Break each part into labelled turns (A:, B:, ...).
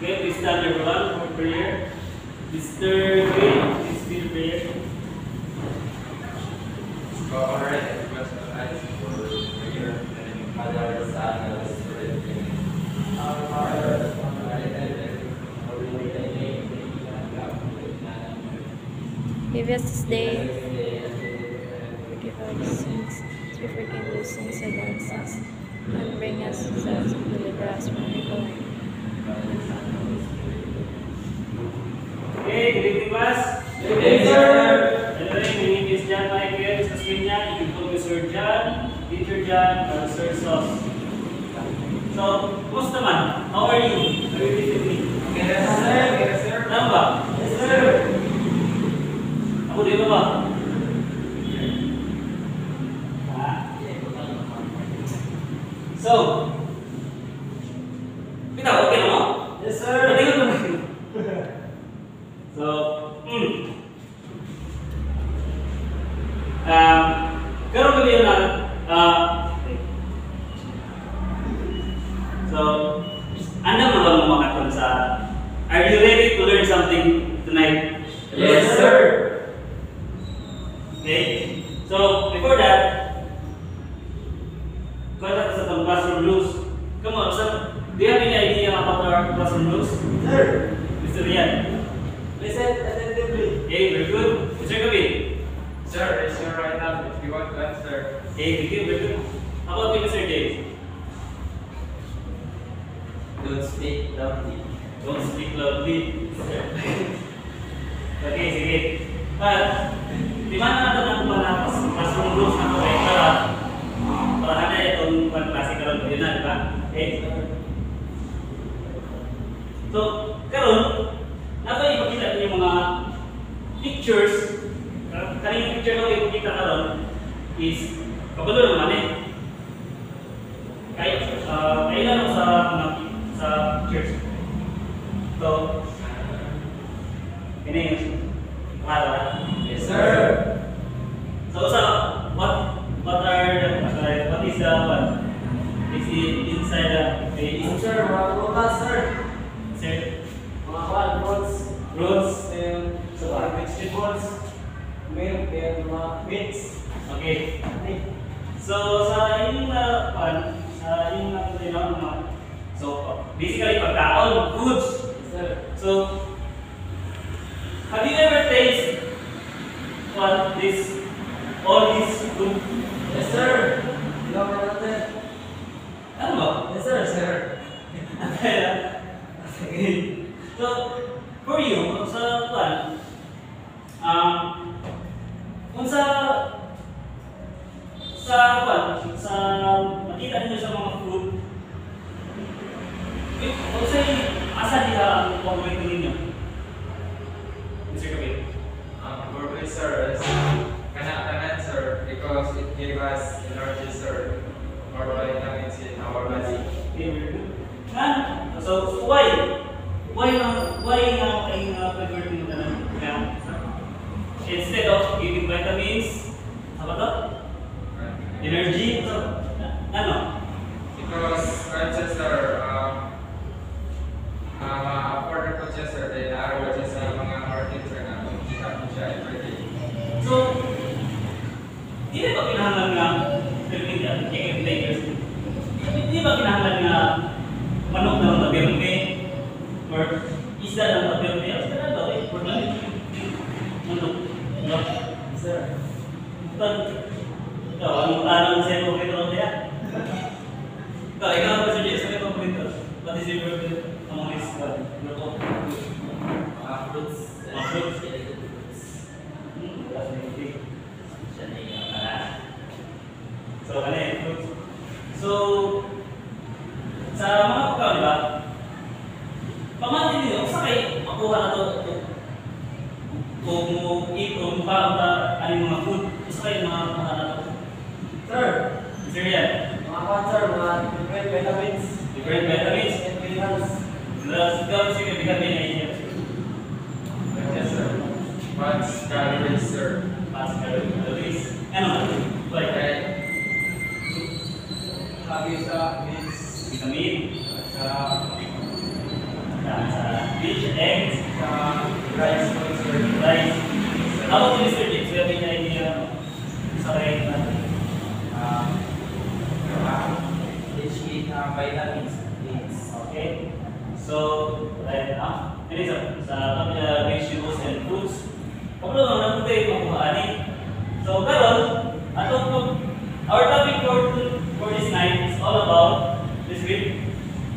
A: Okay, please stand everyone for prayer. Mr. Gray, please be prayer.
B: Alright, request of eyes for prayer. And Father, Son, and Holy Spirit. Our Father,
C: give us this day, forgive our sins, as we forgive those sins against us, and bring us to us and deliver us from evil.
A: Okay, good evening class.
B: Good evening, sir.
A: Anyway, my name is John Michael Saspinya. You can call me Sir John, Teacher John, or Sir Sos. So, kumusta naman? How are you? Are you with me?
B: Yes, sir. Yes, sir.
A: Tama ba?
B: Yes, sir.
A: Ako di ba ba? So, kita okay na mo?
B: Yes, sir.
A: Patingin mo. So, karon kami na so, anda mo ba makaton sa are you ready to learn something tonight?
B: Yes, sir.
A: Okay. So, before that, contact us some classroom rules. Come on, sir. Do you have any idea about our classroom rules?
B: Sir.
A: Mr. Rian.
B: Listen attentively.
A: Okay, very good. Mr. Kabir.
B: Sir, raise your right hand if you want to answer.
A: Okay, thank you, very good. How about you, Mr. James?
B: Don't speak loudly.
A: Don't speak loudly. Okay, sige. Di mana natin ang panapas classroom rules na ito para hana itong klase karon ko na, di ba? Okay. So, karon nato ipakita ko yung mga pictures. Kaning picture ko ipakita karon is kabalo naman eh. Kaya lang sa mga sa pictures. So, ini para.
B: Yes, sir.
A: So, what is the what? Is it inside the face?
B: Sir, mga bukas, sir.
A: Sir,
B: Mga kwan, fruits.
A: roots.
B: And mga vegetables. Milk and mga meats.
A: Okay. So, sa yung sa yung so basically pagkaon, foods.
B: Yes, sir.
A: So, have you ever tasted what all this food?
B: Yes, sir. Ilaw na natin.
A: Ano ba?
B: Yes, sir. Sir.
A: Okay. So, for you, sa kung sa makita niyo sa mga food, kung sa asa diha ang paborito ninyo? Mr. Kabir.
B: For me, sir, is kanan, sir, because it gives us energy, sir, or vitamins in our body.
A: Okay, very good. So why ang kayo favorite nyo na instead of giving vitamins, apa to? Energy, so, ano?
B: Because Manchester, afforded po siya, sir, then araw siya sa mga market, sir, na kita po siya everyday.
A: So, di ba kinahanglan nga di ba kinahanglan nga manok na lang tabirme or isda lang tabirme? Isda na daw eh, for manok. No?
B: Sir.
A: Ikaw, anong tanong sa'yo paborito ko kaya? Ikaw ba sa'yo sa'yo paborito? What is your favorite among these
B: Fruits.
A: Mga fruits?
B: Fruits.
A: Wala sa hindi. Siya na yung so, ano yung fruits? So, sa mga pagkaw, di ba? Pamati nyo, sa kayo makuha na ito kung ano yung mga food, sa kayo mga makuha na ito.
B: Sir.
A: Sir yan,
B: Mga kwan, sir, mga different vitamins.
A: different vitamins.
B: And minerals.
A: Dapat sige, vitamin A yan.
B: Yes, sir. What's calories, sir?
A: Calories. Ano? Like,
B: Okay. Sabi sa means
A: vitamin.
B: sa
A: Sa fish, eggs,
B: Rice po, sir.
A: rice. How about Mr. James? Do you have any idea sa kaya natin?
D: Which eat vitamins, needs.
A: Okay. So, right now, ini sa vegetables and fruits. Kapag naman tayo makuhaani. So, karon, our topic for this night is all about this week.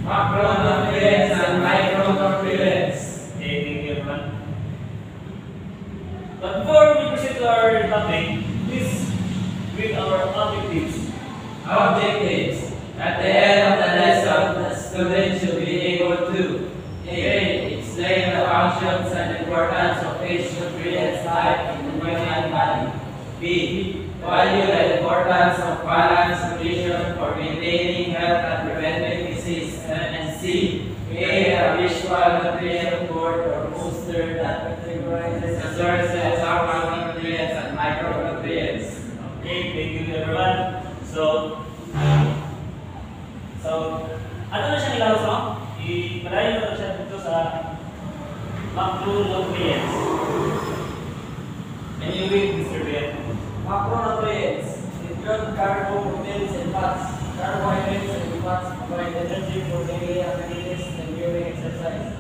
B: Macronutrients and micronutrients.
A: Okay, thank you everyone. But before we proceed to our topic, please read our objectives.
D: Objectives. At the end of the lesson, the student should be able to A. Explain the functions and importance of each nutrient type in the human body. B. Value the importance of balanced nutrition for maintaining health and preventing disease. And C. Create a visual nutrition board or poster that categorizes the sources of macronutrients and micronutrients.
A: Okay, thank you everyone. So, ano na siya nilawas, no? Ipadayon na siya dito sa macronutrients. Can you read, Mr. Ben?
E: Macronutrients include carbohydrates and fats. Carbohydrates and fats provide energy for daily activities and during exercise,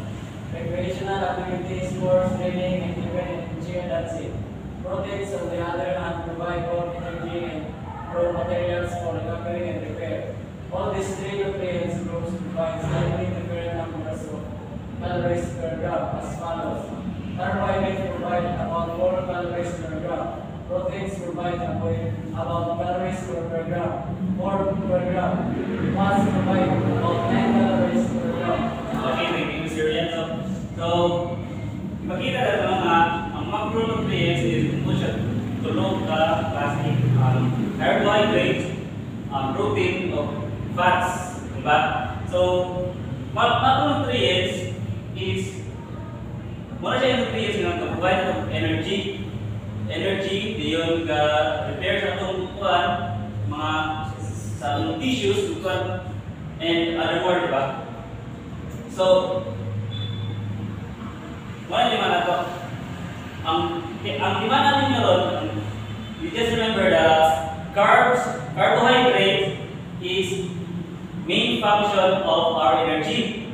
E: recreational activities, sports, training, and even gym dancing. Proteins, on the other hand, provide both energy and raw materials for recovery and repair. All these three nutrients groups provide slightly different numbers of calories per gram as follows. Carbohydrates provide about 4 calories per gram. Proteins provide about calories per gram, 4 per gram. Fats provide about 9 calories per gram.
A: Okay, thank you, Mr. Rienzo. So, ipakita natin nga, ang macronutrients is kung siya tulog ka plastic, carbohydrates, protein, o fats, diba? So, macronutrients is muna siya yung nutrients nga provide of energy. Energy, diyon ka repair sa itong kuhan, mga sa itong tissues, kuhan, and other more, diba? So, muna yung mga ito. Ang lima natin nyo ron, you just remember that carbohydrate is main function of our energy.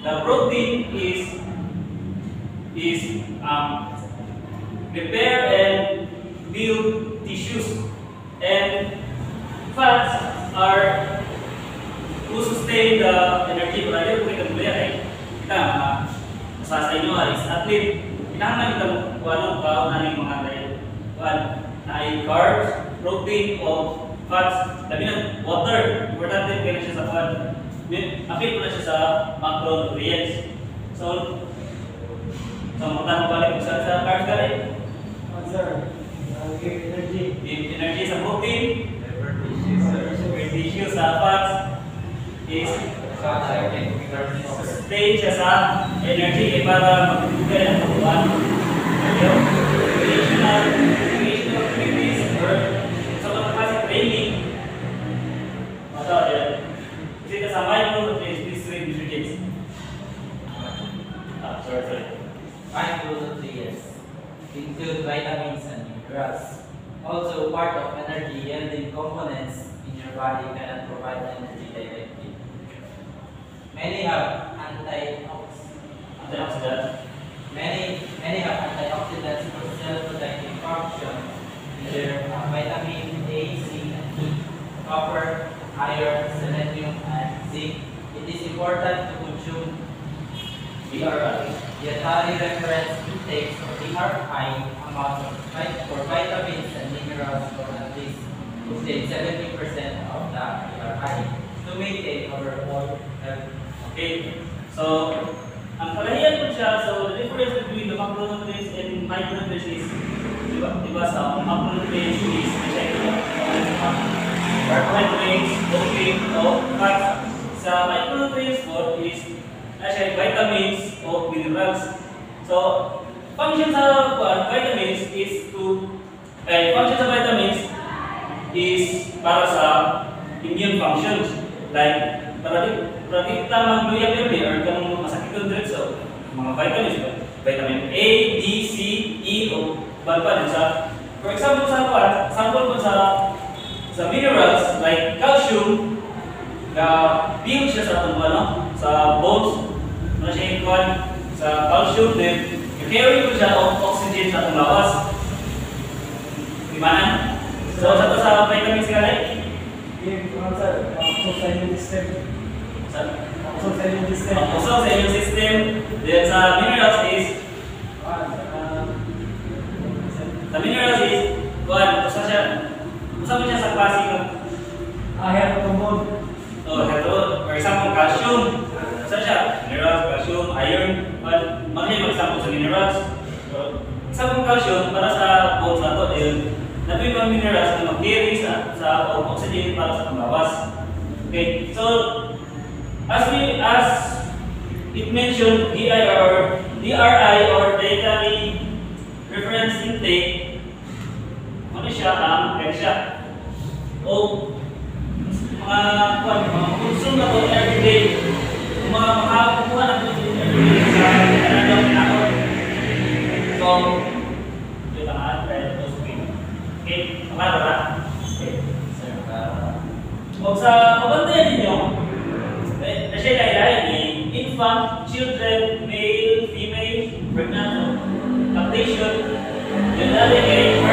A: The protein is repair and build tissues, and fats are to sustain the energy. Pero kung kita muli ay kita sa inyo is athlete. Kailangan kita kung anong kauna ng mga na ay carbs, protein o fats. Labi ng water, importante kaya na siya sa kuwan. Apil po na siya sa macronutrients. So magtanong balik kung saan sa carbs ka rin?
E: Sir, give energy.
A: Give energy sa protein, tissue sa fats, is sustain siya sa energy para magbigay ng kabuuan. Recreational activities or sa mga klase training. Kasi kasama yung please read Mr. James. Sorry.
D: Micronutrients include vitamins and minerals. Also, part of energy-yielding components in your body cannot provide energy directly. Many have antioxidants for cell-protective function. These are vitamin A, C, and E, copper, iron, selenium, and zinc. It is important to consume dietary reference intakes of high amounts of for vitamins and minerals for at least 70% of the DRI to maintain overall health.
A: Okay, so ang kalahiyan po siya, so the difference between the macronutrients and micronutrients is, diba sa macronutrients is carbohydrates, protein, o fats. Sa micronutrients po is vitamins o minerals. So, function sa vitamins is para sa immune functions. Like, para di kita magluya-luya or kung masakit yung diretso, mga vitamins, vitamin A, D, C, E, o ba din sa, for example sa sample ko sa minerals like calcium, na build siya sa itong sa bones, siya ikuan sa calcium, then i-carry ko siya of oxygen sa itong lawas. Gimana? So sa vitamins ka like?
E: Oxo sa immune system. Oxo sa immune system.
A: Oxo sa immune system. Then sa minerals is kuan, usa mo siya sa klase ng
E: Hair of the bone.
A: hello, for example, calcium. Usa siya, minerals, calcium, iron, mga mag-example sa minerals. So, example calcium para sa bones nato, nabi mga minerals na mag-carry sa oxygen para sa panglawas. Okay, so as it mentioned, DRI or dietary reference intake, ano siya kaya siya o mga consume na po everyday, mga makakuha na po everyday sa kanadang pinakot. So, ito ang okay, makara. Okay, so sa pabantayan ninyo, na siya lahat infant, children, male, female, pregnant, lactation, yung dali ay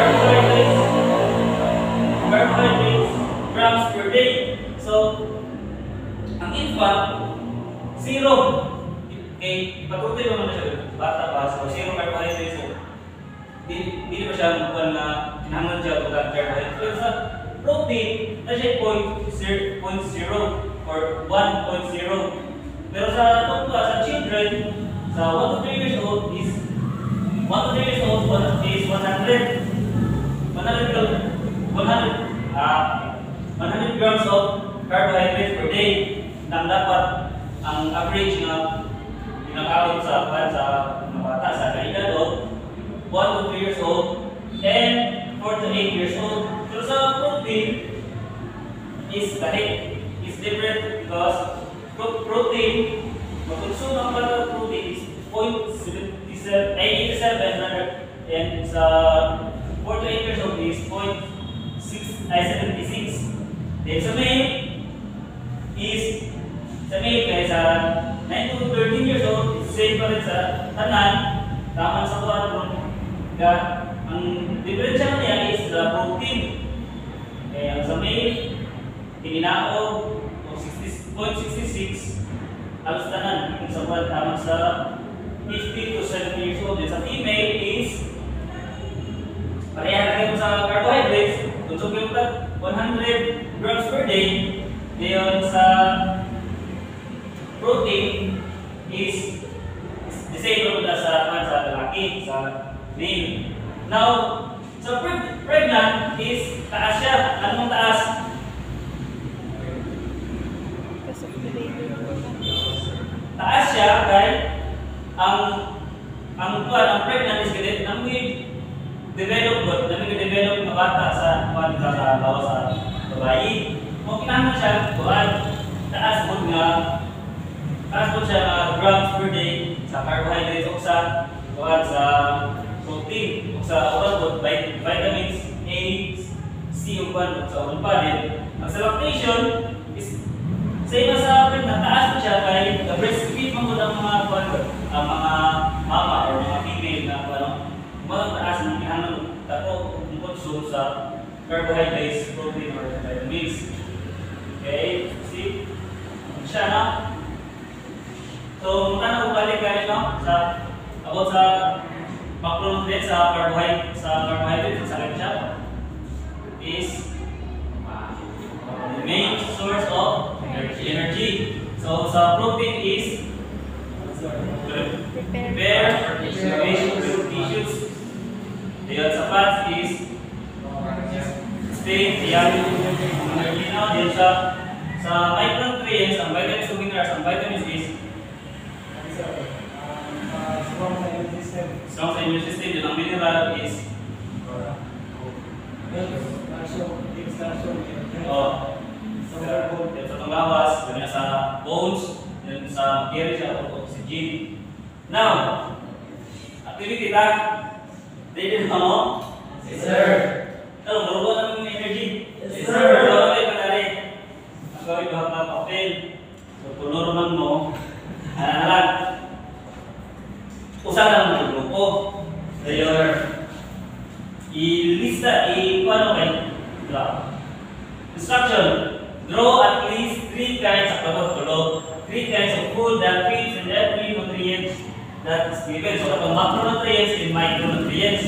A: carbohydrates, grams per day. So, ang infant, 0. Okay, ipatuloy mo na siya, bata pa, so 0 carbohydrates. So, hindi pa siya magpapal na kinahangan siya kung carbohydrates. Pero sa protein, na siya 0.0 or 1.0. Pero sa tungkol sa children, sa 1 to 3 years old is 100 grams of carbohydrates per day. Nang dapat ang average na pinakaon sa mga bata sa kaedad of 1 to 3 years old and 4 to 8 years old. Pero sa protein is different because protein, mag-consume ang bata protein is 0.87 and sa 4 to 8 years old is 0.76. Then sa male kaya sa 9 to 13 years old, same pa rin sa tanan, taman sa kuwan. Ang diferensya niya is the protein. Kaya sa male, tininao 0.66 halos tanan sa kuwan taman sa 50 to 70 years old. Sa female is pareha kayo sa carbohydrates, kung 100 grams per day. Ngayon sa protein is the same as sa lalaki, sa male. Now, sa pregnant is taas siya. Anong taas?
C: Because of the baby.
A: Taas siya kay ang pregnant is ganit develop na bata sa bawas sa babae. Kung kinahanglan siya taas po siya grams per day sa carbohydrates o sa protein o sa vitamins A, C o sa pa din. Ang sa lactation is same as sa pregnant, taas po siya kay breastfeed mo ang mga mama or mga female na taas ng kinahanglan tapo consume sa carbohydrates, protein or vitamins. Okay, see? Siya na. So, muna balik ka sa about sa macronutrients sa carbohydrates sa siya is the main source of energy. So, sa protein is prepare tissues. Then sa fats is stay energy now. Then sa micronutrients, ang vitamins o minerals, ang vitamins is strong sa immune system. Then ang mineral is sa panglawas, ganyan sa bones, then sa carry siya of oxygen. Now, activity ta. Ready na mo?
D: Yes, sir.
A: Ano, maruba ng energy?
D: Yes, sir.
A: Maruba kayo panari. Ang gawin ba ang papel? So, tunurman mo. Alam. Usa lang ang grupo. Sir. I-lista, i-paano kayo? Draw. Instruction. Draw at least 3 kinds of tulog. 3 kinds of food that feeds and every nutrients that is given. So, the macronutrients and micronutrients.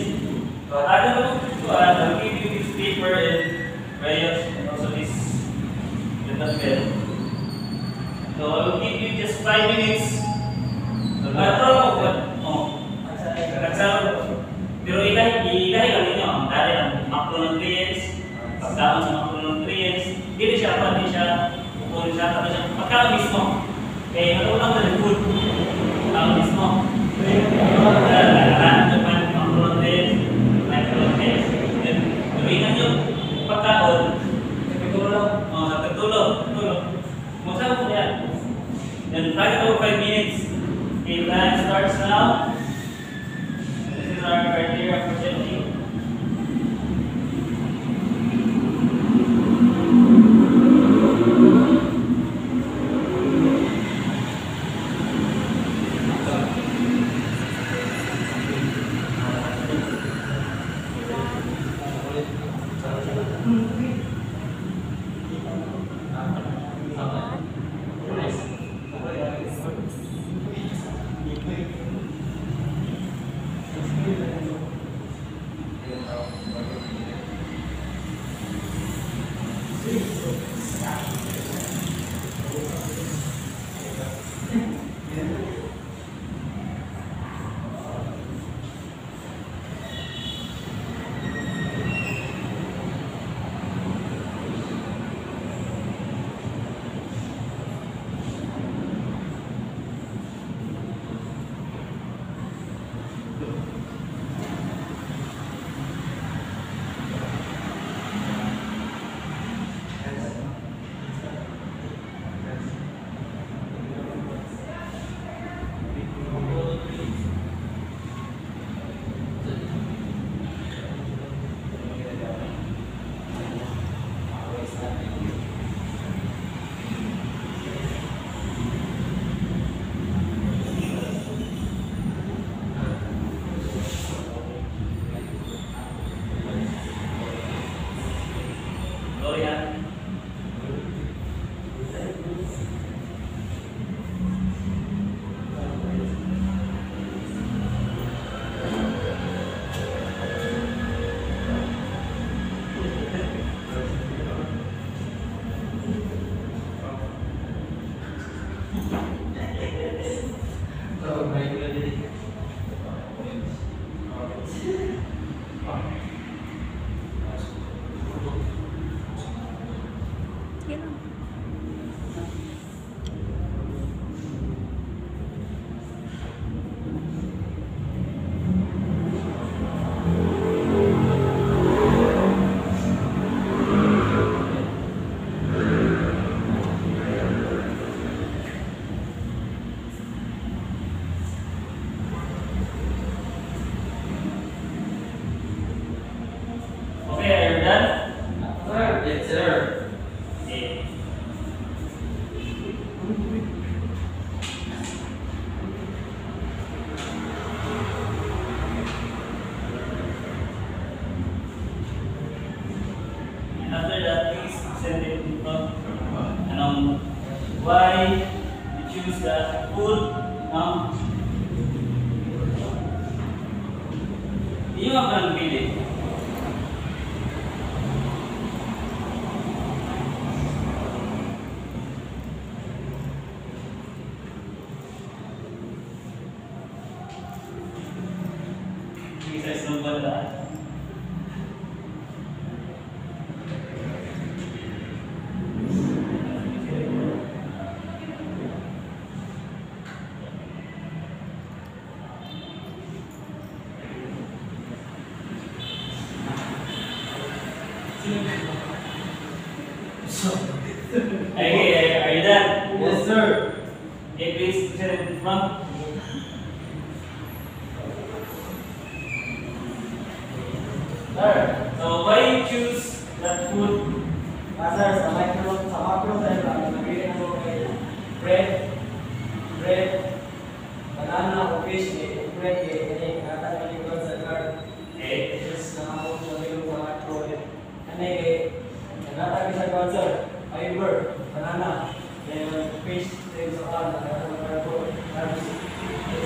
A: So, add them to I'll give you this paper and crayons and also this little pen. So, I will give you just 5 minutes. So, draw mo what? Oh. Pero ilahi lang ninyo ang dali ang macronutrients, pagkaon sa macronutrients, hindi siya pati siya, pupuli siya, pati siya, pagkaon mismo. Kaya ano lang na food, pagkaon mismo. Lahat ng macronutrients, micronutrients, then gawin nyo pagkaon, sa pagtulog, Masama po yan. Then try it over 5 minutes. Okay, time starts now. This is our criteria for setting.
D: Yes, sir.
A: Okay. And after that, please send it to why you choose the food. Yung ang pili. Exercise number that. Okay, are you done?
D: Yes, sir.
A: Okay, please sit in front.
E: Sir,
A: So why you choose that food?
E: sir, sa macro, sir, nabili na ko kay bread, banana, o fish, bread, kata ni ko sa card.
A: Okay.
E: Just nakapos sa bilog sa macro. Ano nagkata sa card, sir, fiber, banana, then fish, then sa card, sa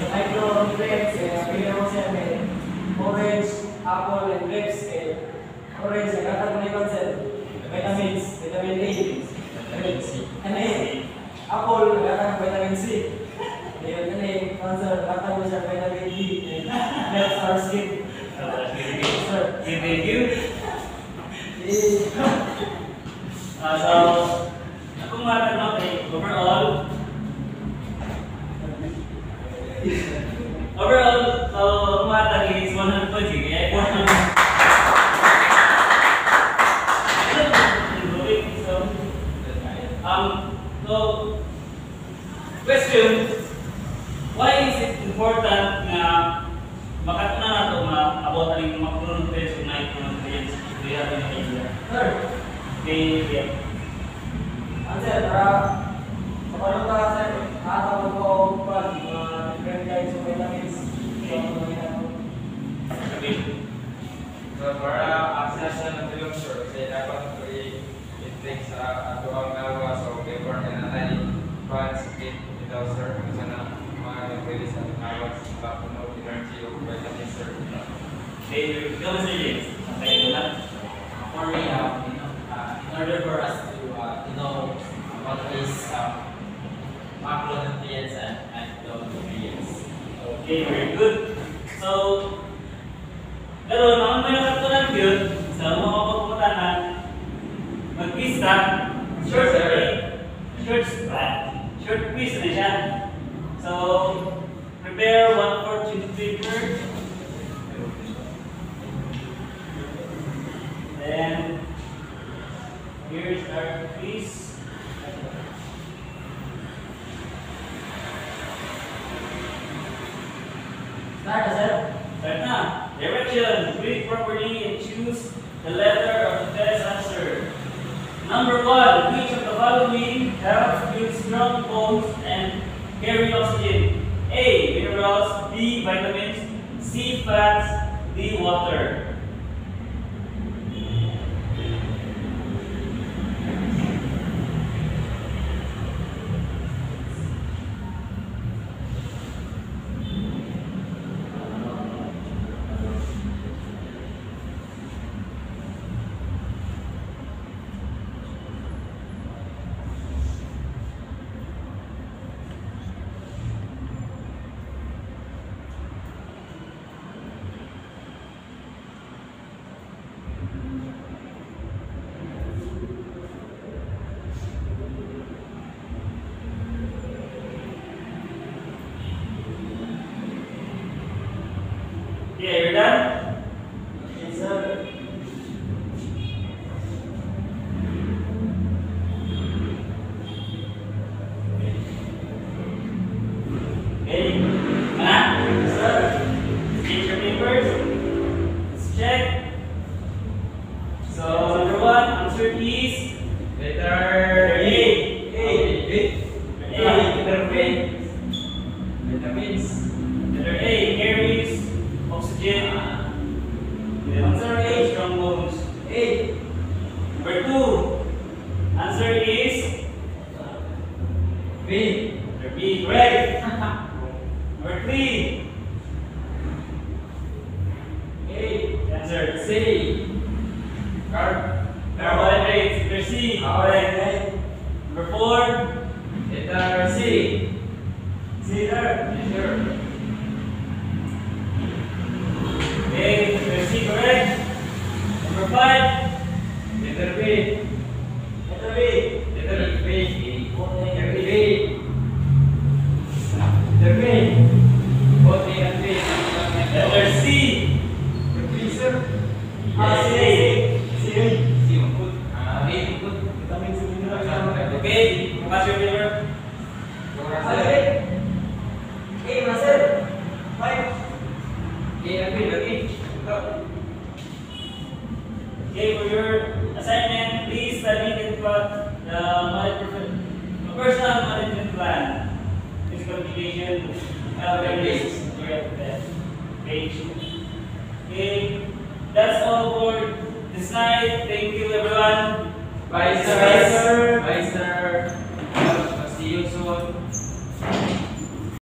E: micro bread, nabili ko siya may orange, apple, and grapes. Orange, nagkata ni ko, sir, vitamins, vitamin A, vitamin C. Ano apple, nagkata vitamin C. Ayun, cancer, nagkata mo siya vitamin D. Helps our skin. Sir.
A: Thank you. So, akong matanong kay overall, so akong matanong is 100 points. Kaya 400. So, question, why is it important na makatuna na ito maabot ang macronutrients o micronutrients we have in India?
E: Sir,
A: Okay, yeah.
E: answer, para kapag ka, sir, nakatawag ko pag different kinds of vitamins.
A: Okay.
B: So para access siya ng bilog, sir, kasi dapat ito i-take sa atuang nawa. So before na natin sakit ito, sir, kasi na mga sa nawa sa puno energy o vitamins, sir.
A: Okay, ikaw Mr. James. Okay, ito na.
D: For me, in order for us to know what is macronutrients and micronutrients.
A: Okay, very good. So, pero naman may nakatunan yun sa mga pagpumutanan, mag-quiz ka, short quiz na siya. So, prepare 1 4 2 paper. Then, here's our quiz.
E: Start, sir.
A: Start na. Direction. Read properly and choose the letter of the best answer. Number 1. Which of the following helps build strong bones and carry oxygen? A. Minerals. B. Vitamins. C. Fats. D. Water. Yeah, you're done?
E: Yes, sir.
A: Okay. Mana? Sir. Get your papers. Let's check. So, number 1, answer is
B: Letter
A: A.
B: Letter B. Vitamins.
A: Letter A carries oxygen. Answer A, strong bones.
E: A.
A: Number 2, answer is
E: B.
A: letter B, correct. Number 3,
E: A.
A: answer
E: C.
A: carbohydrates. Letter C, correct. Number 4,
B: Letter C.
E: C, sir.
B: Sure.
A: okay, letter C, correct. Number 5,
B: Letter B.
E: Letter B.
B: Letter B.
E: Okay.
B: Letter B. Letter B.
A: Okay, for your assignment, please study the personal management plan. Physical education, page. Okay, that's all for this night. Thank you, everyone.
D: Bye, sir. Bye, sir. See you soon.